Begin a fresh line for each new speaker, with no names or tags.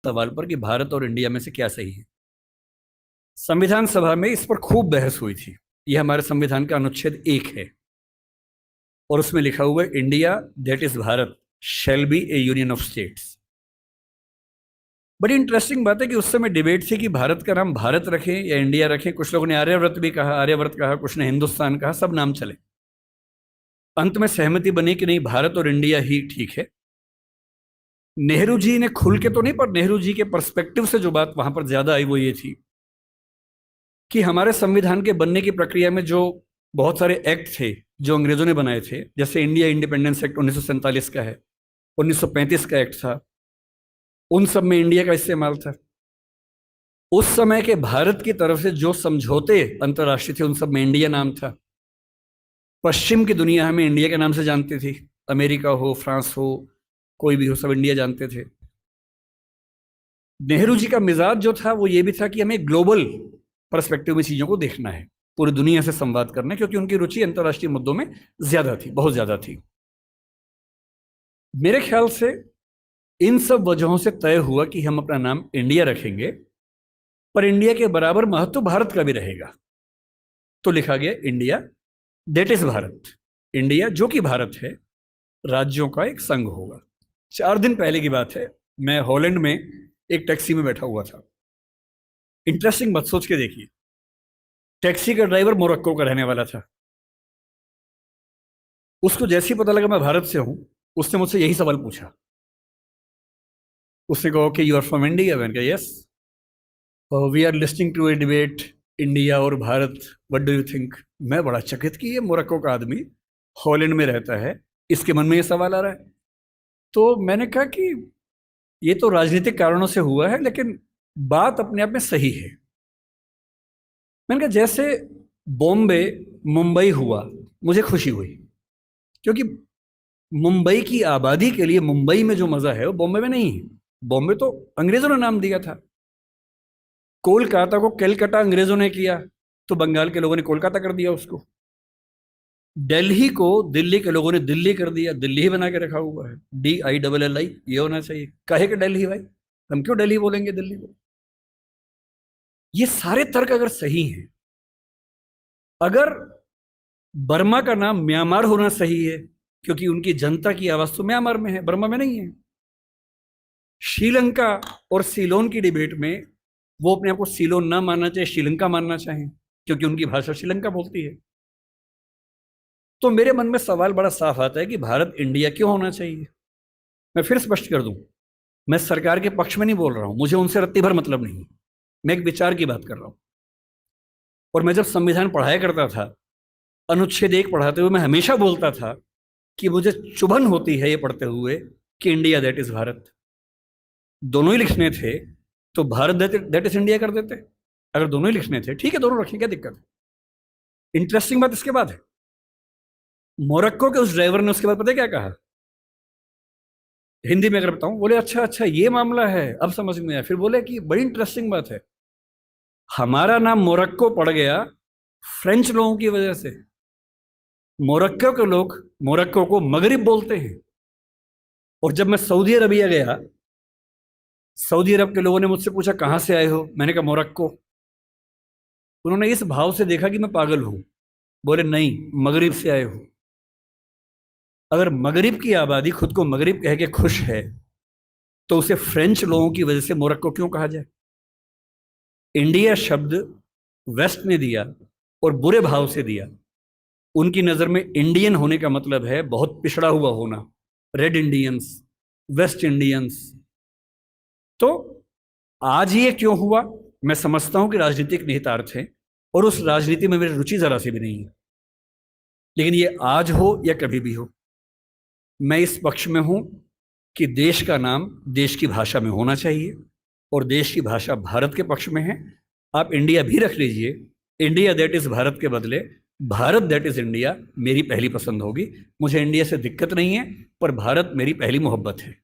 सवाल पर कि भारत और इंडिया में से क्या सही है। संविधान सभा में इस पर खूब बहस हुई थी। यह हमारे संविधान का अनुच्छेद 1 है और उसमें लिखा हुआ है, India that is Bharat shall be A union of states. बड़ी इंटरेस्टिंग बात है कि उस समय डिबेट थी कि भारत का नाम भारत रखें या इंडिया रखें। कुछ लोगों ने आर्यव्रत भी कहा, आर्यव्रत कहा, कुछ ने हिंदुस्तान कहा, सब नाम चले। अंत में सहमति बनी कि नहीं, भारत और इंडिया ही ठीक है। नेहरू जी ने खुल के तो नहीं, पर नेहरू जी के पर्सपेक्टिव से जो बात वहां पर ज्यादा आई वो ये थी कि हमारे संविधान के बनने की प्रक्रिया में जो बहुत सारे एक्ट थे जो अंग्रेजों ने बनाए थे, जैसे इंडिया इंडिपेंडेंस एक्ट 1947 का है, 1935 का एक्ट था, उन सब में इंडिया का इस्तेमाल था। उस समय के भारत की तरफ से जो समझौते अंतर्राष्ट्रीय थे उन सब में इंडिया नाम था। पश्चिम की दुनिया हमें इंडिया के नाम से जानती थी, अमेरिका हो, फ्रांस हो, कोई भी हो, सब इंडिया जानते थे। नेहरू जी का मिजाज जो था वो ये भी था कि हमें ग्लोबल पर्सपेक्टिव में चीजों को देखना है, पूरी दुनिया से संवाद करना है, क्योंकि उनकी रुचि अंतर्राष्ट्रीय मुद्दों में ज्यादा थी, बहुत ज्यादा थी। मेरे ख्याल से इन सब वजहों से तय हुआ कि हम अपना नाम इंडिया रखेंगे, पर इंडिया के बराबर महत्व भारत का भी रहेगा। तो लिखा गया India that is Bharat. India जो कि भारत है, राज्यों का एक संघ होगा। 4 दिन पहले की बात है, मैं हॉलैंड में एक टैक्सी में बैठा हुआ था। इंटरेस्टिंग बात सोच के देखिए, टैक्सी का ड्राइवर मोरक्को का रहने वाला था। उसको जैसे ही पता लगा मैं भारत से हूं, उसने मुझसे यही सवाल पूछा। उसने कहा कि यू आर फ्रॉम इंडिया? मैंने कहा yes. We are listening to a debate India और Bharat, what do you think? मैं बड़ा चकित कि ये मोरक्को का आदमी हॉलैंड में रहता है, इसके मन में ये सवाल आ रहा है। तो मैंने कहा कि ये तो राजनीतिक कारणों से हुआ है, लेकिन बात अपने आप में सही है। मैंने कहा जैसे बॉम्बे मुंबई हुआ, मुझे खुशी हुई, क्योंकि मुंबई की आबादी के लिए मुंबई में जो मजा है वो बॉम्बे में नहीं है। बॉम्बे तो अंग्रेजों ने नाम दिया था। कोलकाता को कैलकाटा अंग्रेजों ने किया, तो बंगाल के लोगों ने कोलकाता कर दिया उसको। दिल्ली को दिल्ली के लोगों ने दिल्ली कर दिया, दिल्ली ही बना के रखा हुआ है, DILLI, ये होना चाहिए। कहे कि दिल्ली भाई, हम क्यों दिल्ली बोलेंगे दिल्ली को? ये सारे तर्क अगर सही हैं, अगर बर्मा का नाम म्यांमार होना सही है, क्योंकि उनकी जनता की आवाज तो म्यांमार में है, बर्मा में नहीं है। श्रीलंका और सीलोन की डिबेट में वो अपने आप को सीलोन ना मानना चाहे, श्रीलंका मानना चाहें, क्योंकि उनकी भाषा श्रीलंका बोलती है। तो मेरे मन में सवाल बड़ा साफ आता है कि भारत इंडिया क्यों होना चाहिए। मैं फिर स्पष्ट कर दूं, मैं सरकार के पक्ष में नहीं बोल रहा हूं, मुझे उनसे रत्ती भर मतलब नहीं, मैं एक विचार की बात कर रहा हूं। और मैं जब संविधान पढ़ाया करता था, अनुच्छेद 1 पढ़ाते हुए मैं हमेशा बोलता था कि मुझे चुभन होती है ये पढ़ते हुए कि इंडिया दैट इज भारत। दोनों ही लिखने थे तो भारत दैट इज इंडिया कर देते। अगर दोनों ही लिखने थे, ठीक है, दोनों रखें, क्या दिक्कत है। इंटरेस्टिंग बात इसके बाद है, मोरक्को के उस ड्राइवर ने उसके बाद पता है क्या कहा, हिंदी में अगर बताऊं, बोले अच्छा अच्छा ये मामला है, अब समझ में आया। फिर बोले कि बड़ी इंटरेस्टिंग बात है, हमारा नाम मोरक्को पड़ गया फ्रेंच लोगों की वजह से। मोरक्को के लोग मोरक्को को मगरिब बोलते हैं। और जब मैं सऊदी अरबिया गया, सऊदी अरब के लोगों ने मुझसे पूछा कहां से आए हो, मैंने कहा मोरक्को। उन्होंने इस भाव से देखा कि मैं पागल हूं, बोले नहीं, मगरिब से आए हो। अगर मगरिब की आबादी खुद को मगरिब कह के खुश है, तो उसे फ्रेंच लोगों की वजह से मोरक्को क्यों कहा जाए? इंडिया शब्द वेस्ट ने दिया और बुरे भाव से दिया। उनकी नजर में इंडियन होने का मतलब है बहुत पिछड़ा हुआ होना, रेड इंडियंस, वेस्ट इंडियंस। तो आज ये क्यों हुआ? मैं समझता हूं कि राजनीतिक निहितार्थ है, और उस राजनीति में मेरी रुचि जरा सी भी नहीं है। लेकिन ये आज हो या कभी भी हो, मैं इस पक्ष में हूं कि देश का नाम देश की भाषा में होना चाहिए, और देश की भाषा भारत के पक्ष में है। आप इंडिया भी रख लीजिए, इंडिया दैट इज भारत के बदले भारत दैट इज इंडिया मेरी पहली पसंद होगी। मुझे इंडिया से दिक्कत नहीं है, पर भारत मेरी पहली मोहब्बत है।